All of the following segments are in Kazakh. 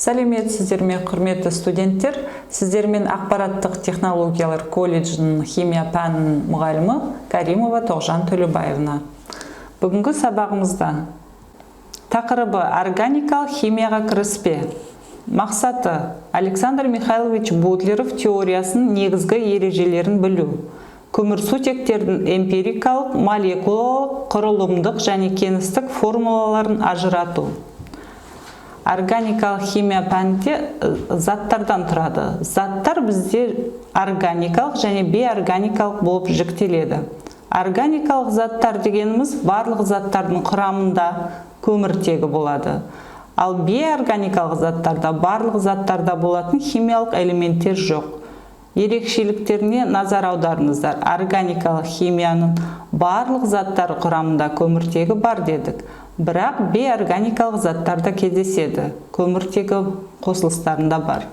Сәлеметсіздер ме, құрметті студенттер. Сіздермен ақпараттық технологиялар колледжінің химия пәнінің мұғалімі Каримова Тоғжан Төлебаевна. Бүгінгі сабағымызда тақырыбы органикалық химияға кіріспе. Мақсаты Александр Михайлович Бутлеров теориясының негізгі ережелерін білу. Көмірсутектердің эмпирикалық, молекулалық, құрылымдық және кеңістік формулаларын ажырату. Органикалық химия пәнінде заттардан тұрады. Заттар бізде органикалық және бейорганикалық болып жіктеледі. Органикалық заттар дегеніміз барлық заттардың құрамында көміртегі болады. Ал бейорганикалық заттарда барлық заттарда болатын химиялық элементтер жоқ. Ерекшеліктеріне назар аударыңыздар. Органикалық химияның барлық заттар құрамында көміртегі бар дедік. Бірақ бейорганикалық заттарда кездеседі. Көміртегі қосылыстарында бар.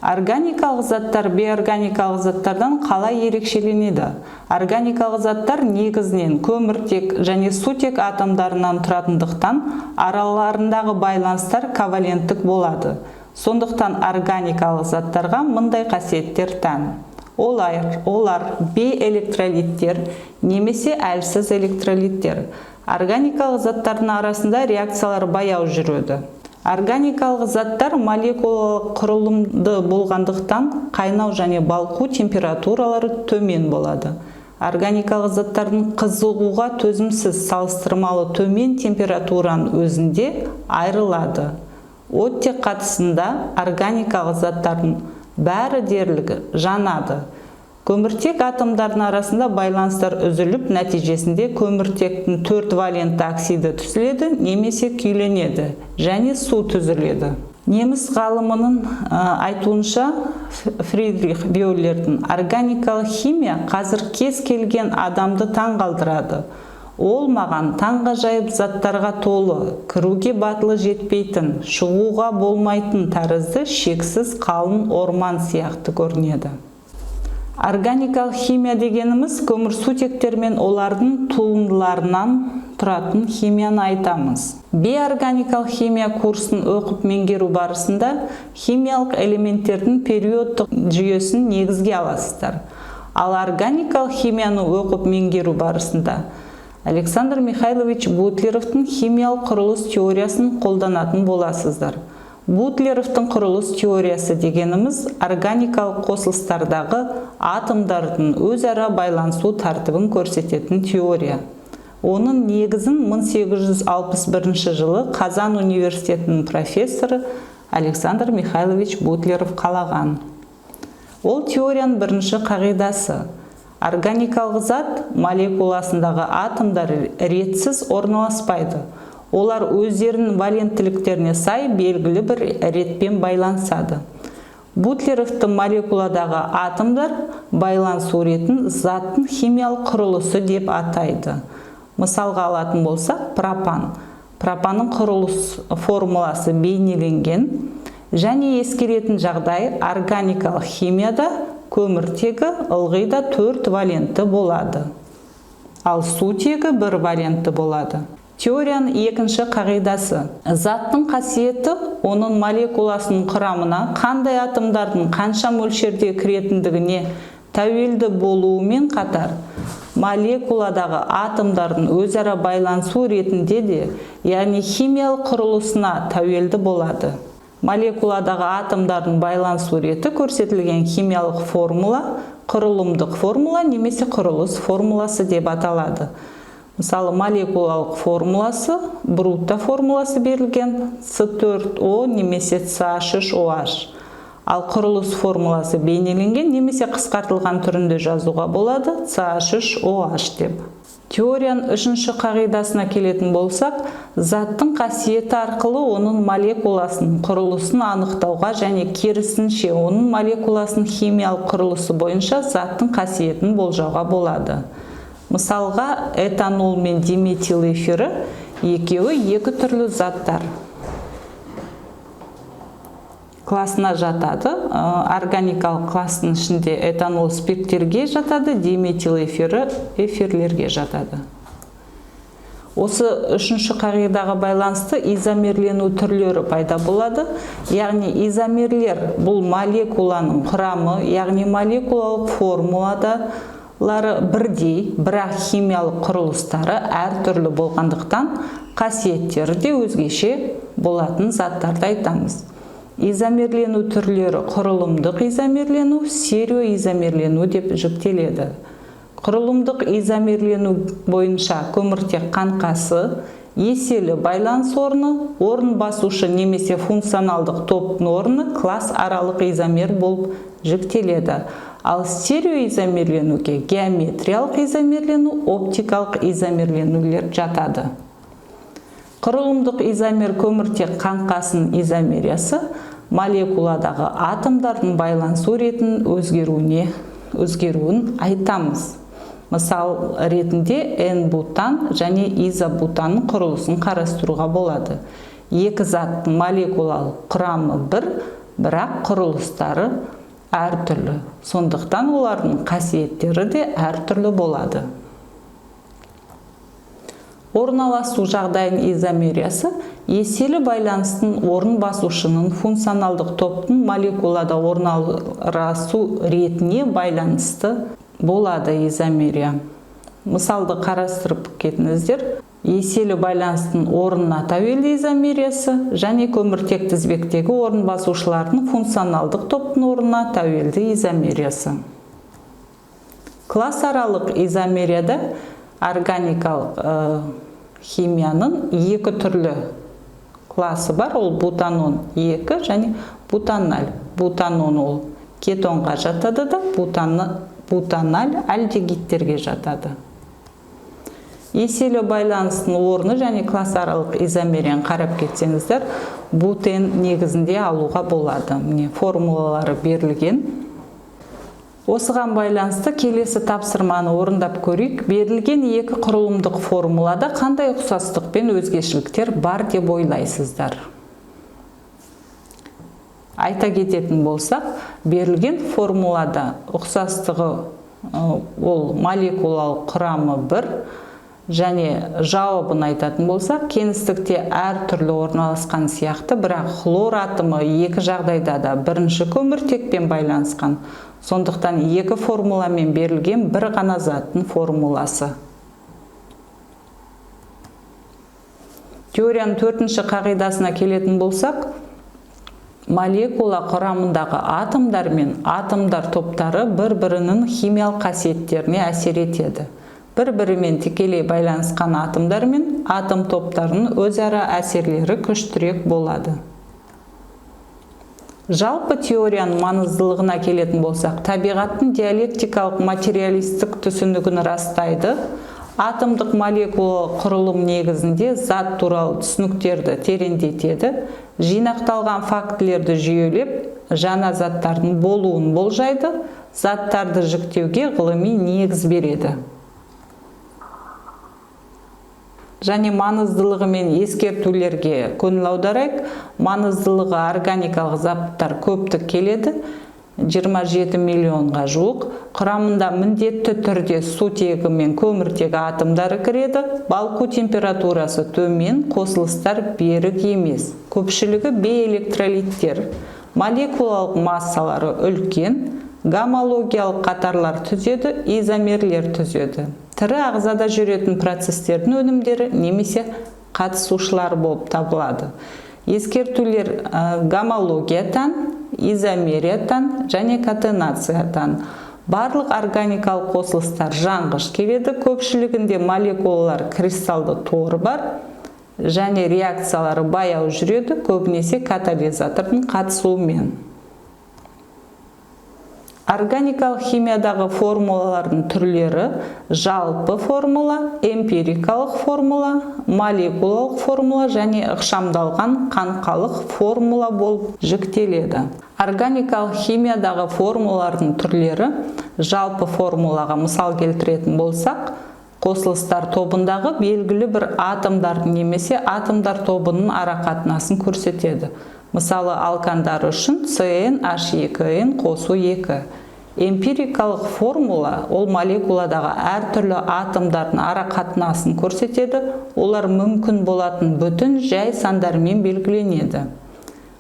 Органикалық заттар бейорганикалық заттардан қалай ерекшеленеді? Органикалық заттар негізінен көміртек және сутек атомдарынан тұратындықтан араларындағы байланыстар коваленттік болады. Сондықтан органикалық заттарға мындай қасиеттер тән. Олар бейэлектролиттер немесе әлсіз электролиттер. Органикалық заттардың арасында реакциялар баяу жүреді. Органикалық заттар молекулалық құрылымды болғандықтан қайнау және балқу температуралары төмен болады. Органикалық заттардың қызығуға төзімсіз салыстырмалы төмен температураның өзінде айырылады. Оттек қатысында органикалық заттардың бәрі дерлігі жанады. Көміртек атомдардың арасында байланыстар үзіліп, нәтижесінде көміртектің 4 валентті оксиді түзіледі немесе күйленеді және су түзіледі. Неміс ғалымының айтуынша Фридрих Бьюллердің органикалық химия қазір кез келген адамды таңғалдырады. Ол маған таңғажайып заттарға толы, кіруге батылы жетпейтін, шығуға болмайтын тәрізді шексіз қалың орман сияқты көрінеді. Органикалық химия дегеніміз көмірсутектер мен олардың туындыларынан тұратын химияны айтамыз. Бейорганикалық химия курсын оқып меңгеру барысында химиялық элементтердің периодтық жүйесін негізге аласыздар. Ал органикалық химияны оқып меңгеру барысында Александр Михайлович Бутлеровтың химиялық құрылыс теориясын қолданатын боласыздар. Бутлеровтың құрылыс теориясы дегеніміз органикалық қосылыстардағы атомдардың өзара байланысу тәртібін көрсететін теория. Оның негізін 1861 жылы Қазан университетінің профессоры Александр Михайлович Бутлеров қалаған. Ол теорияның бірінші қағидасы. Органикалық зат молекуласындағы атомдар ретсіз орналаспайды. Олар өздерінің валенттіліктеріне сай белгілі бір ретпен байланысады. Бутлеровтың молекуладағы атомдар байланысу ретін заттың химиялық құрылысы деп атайды. Мысалға алатын болсақ, пропан. Пропанның құрылыс формуласы бейнеленген және ескеретін жағдай органикалық химияда көміртегі ылғида 4 валентті болады. Ал сутегі 1 валентті болады. Теорияның екінші қағидасы. Заттың қасиеті оның молекуласының құрамына қандай атомдардың қанша мөлшерде кіретіндігіне тәуелді болуымен қатар, молекуладағы атомдардың өзара байланысу ретінде де, яғни химиялық құрылысына тәуелді болады. Молекуладағы атомдардың байланысу реті көрсетілген химиялық формула, құрылымдық формула немесе құрылыс формуласы деп аталады. Мысалы, молекулалық формуласы, Брутта формуласы берілген С4O немесе CH3OH. Ал құрылыс формуласы бейнеленген немесе қысқартылған түрінде жазуға болады CH3OH деп. Теорияның үшінші қағидасына келетін болсақ, заттың қасиеті арқылы оның молекуласының құрылысын анықтауға және керісінше оның молекуласының химиялық құрылысы бойынша заттың қасиетін болжауға болады. Мысалға, этанол мен диметил эфирі екеуі екі түрлі заттар классына жатады. Органикалық классының ішінде этанол спирттерге жатады, диметил эфирлерге жатады. Осы үшінші қағидаға байланысты изомерлену түрлері пайда болады. Яғни изомерлер бұл молекуланың құрамы, яғни молекулалық формуладалары бірдей, бірақ химиялық құрылыстары әртүрлі болғандықтан қасиеттері де өзгеше болатын заттарды айтамыз. Изомерлену түрлері құрылымдық изомерлену, стереоизомерлену деп жіктеледі. Құрылымдық изомерлену бойынша көміртек қаңқасы, еселі байланыс орны, орын басушы немесе функционалдық топтың орны класс аралық изомер болып жіктеледі. Ал стереоизомерленуге геометриялық изомерлену, оптикалық изомерленулер жатады. Құрылымдық изомер көміртек қаңқасының изомериясы молекуладағы атомдардың байланысу ретінің өзгеруін айтамыз. Мысал ретінде N-бутан және изобутанның құрылысын қарастыруға болады. Екі заттың молекулалық құрамы бір, бірақ құрылыстары әртүрлі. Сондықтан олардың қасиеттері де әртүрлі болады. Орналасу жағдайын изомериясы еселі байланыстың орын басушының функционалдық топтың молекулада орналасу ретіне байланысты болады изомерия. Мысалды қарастырып кетіңіздер. Еселі байланыстың орнына тәуелді изомериясы және көміртек тізбектегі орын басушылардың функционалдық топтың орнына тәуелді изомериясы. Класс аралық изомерияда органикалық химияның екі түрлі класы бар. Ол бутанон 2 және бутаналь. Бутанон ол кетонға жатады да, бутаналь альдегидтерге жатады. Еселі байланыстың орны және класс аралық изомерияны қарап кетсеңіздер, бутен негізінде алуға болады. Міне формулалары берілген. Осыған байланысты келесі тапсырманы орындап көрейік. Берілген екі құрылымдық формулада қандай ұқсастық пен өзгешеліктер бар деп ойлайсыздар? Айта кететін болсақ, берілген формулада ұқсастығы ол молекулалық құрамы бір, және жауабын айтатын болсақ, кеңістікте әртүрлі орналасқан сияқты, бірақ хлор атомы екі жағдайда да бірінші көміртекпен байланысқан. Сондықтан екі формуламен берілген бір ғана заттың формуласы. Теорияның 4-ші қағидасына келетін болсақ, молекула құрамындағы атомдар мен атомдар топтары бір-бірінің химиялық қасиеттеріне әсер етеді. Бір-бірімен тікелей байланысқан атомдар мен атом топтарының өзара әсерлері күштірек болады. Жалпы теорияның маңыздылығына келетін болсақ, табиғаттың диалектикалық материалистік түсінігін растайды. Атомдық молекулалық құрылым негізінде зат туралы түсініктерді тереңдетеді, жинақталған фактілерді жүйелеп, жаңа заттардың болуын болжайды, заттарды жіктеуге ғылыми негіз береді. Және маңыздылығы мен ескертулерге көңіл аударайық. Маңыздылығы органикалық заттар көптік келеді, 27 миллионға жуық. Құрамында міндетті түрде сутегі мен көміртегі атомдары кіреді. Балқу температурасы төмен, қосылыстар берік емес. Көпшілігі бейэлектролиттер. Молекулалық массалары үлкен, гомологиялық қатарлар түзеді, изомерлер түзеді. Тірі ағзада жүретін процестердің өнімдері немесе қатысушылар болып табылады. Ескертулер гомологиятан, изомериядан және катенациядан. Барлық органикалық қосылыстар жанғыш келеді, көпшілігінде молекулалар кристалды торы бар және реакциялары баяу жүреді, көбінесе катализатордың қатысуымен. Органикалық химиядағы формулалардың түрлері жалпы формула, эмпирикалық формула, молекулалық формула және ықшамдалған қаңқалық формула болып жіктеледі. Органикалық химиядағы формулалардың түрлері жалпы формулаға мысал келтіретін болсақ, қосылыстар тобындағы белгілі бір атомдардың немесе атомдар тобының арақатынасын көрсетеді. Мысалы, алкандар үшін CN H2N қосу 2. Эмпирикалық формула ол молекуладағы әртүрлі атомдардың ара қатынасын көрсетеді. Олар мүмкін болатын бүтін жай сандармен белгіленеді.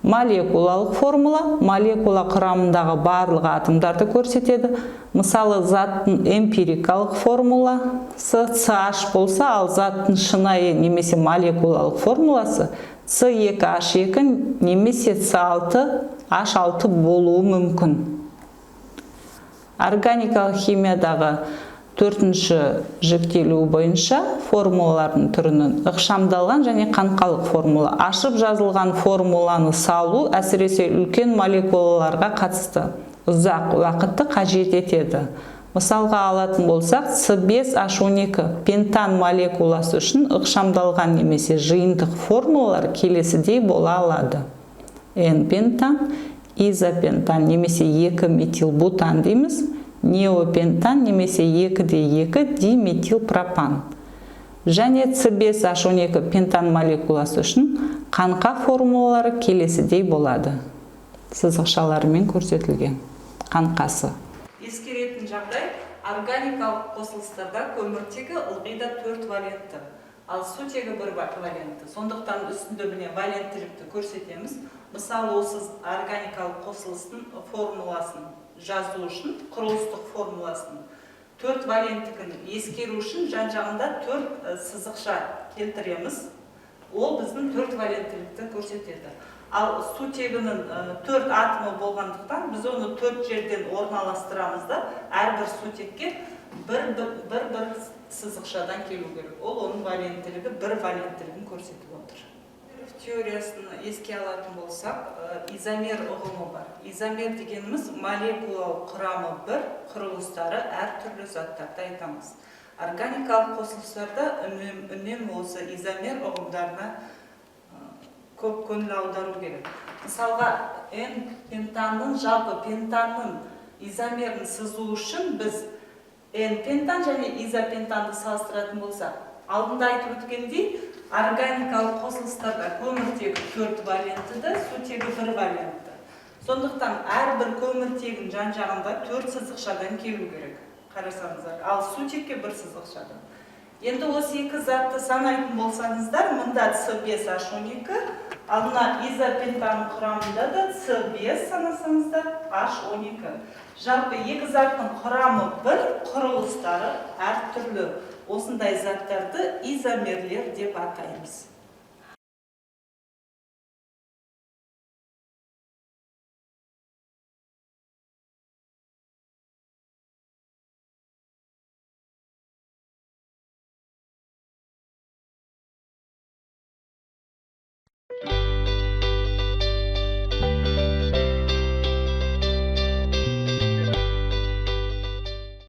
Молекулалық формула молекула құрамындағы барлық атомдарды көрсетеді. Мысалы, заттың эмпирикалық формуласы CH болса, ал заттың шынайы немесе молекулалық формуласы C2H2 немесе C6H6 болуы мүмкін. Органикалық химиядағы 4-ші жіктелуі бойынша формулалардың түрінің ықшамдалған және қанқалық формула. Ашып жазылған формуланы салу әсіресе үлкен молекулаларға қатысты ұзақ уақытты қажет етеді. Мысалға алатын болсақ, C5H12 пентан молекуласы үшін ықшамдалған немесе жиынтық формулалар келесідей бола алады. N-пентан, изопентан немесе 2-метилбутан дейміз, неопентан немесе 2-2 диметилпропан. Және C5H12 пентан молекуласы үшін қанқа формулалары келесідей болады. Сызықшаларымен көрсетілген қанқасы. Ескеретін жағдай, органикалық қосылыстарда көміртегі ылғи да 4 валентті, ал сутегі 1 валентті. Сондықтан үстінде міне валенттілікті көрсетеміз. Мысалы, осы органикалық қосылыстың формуласын жазу үшін, құрылыстық формуласын 4 валенттігін ескеру үшін жан-жағында 4 сызықша келтіреміз. Ол біздің 4 валенттілікті көрсетеді. Ал сутегінің 4 атомы болғандықтан біз оны 4 жерден орналастырамыз да, әрбір сутекке бір сызықшадан келу керек. Ол оның валенттілігі 1 валенттілігін көрсетіп отыр. Теориясын еске алатын болсақ, изомер ұғымы бар. Изомер дегеніміз молекулалық құрамы 1, құрылыстары әртүрлі заттарды айтамыз. Органикалық қосылыстарда үнемі осы изомер ұғымдарына көп көңіл аудару керек. Мысалға, N-пентанның, жалпы пентанның изомерін сызу үшін біз N-пентан және изопентанды салыстыратын болсақ, алдында айтып өткендей, органикалық қосылыстарда көміртегі 4 валентті, сутегі 1 валентті. Сондықтан әрбір көміртегін жан-жағында 4 сызықшадан келу керек. Қарасаңыздар, ал сутекке 1 сызықшадан. Енді осы екі затты санайтын болсаңыздар, мұнда C5H12, ал мына изопентанның құрамында да C5 санасаңыздар H12. Жалпы екі заттың құрамы 1, құрылыстары әртүрлі. Осындай заттарды изомерлер деп атаймыз.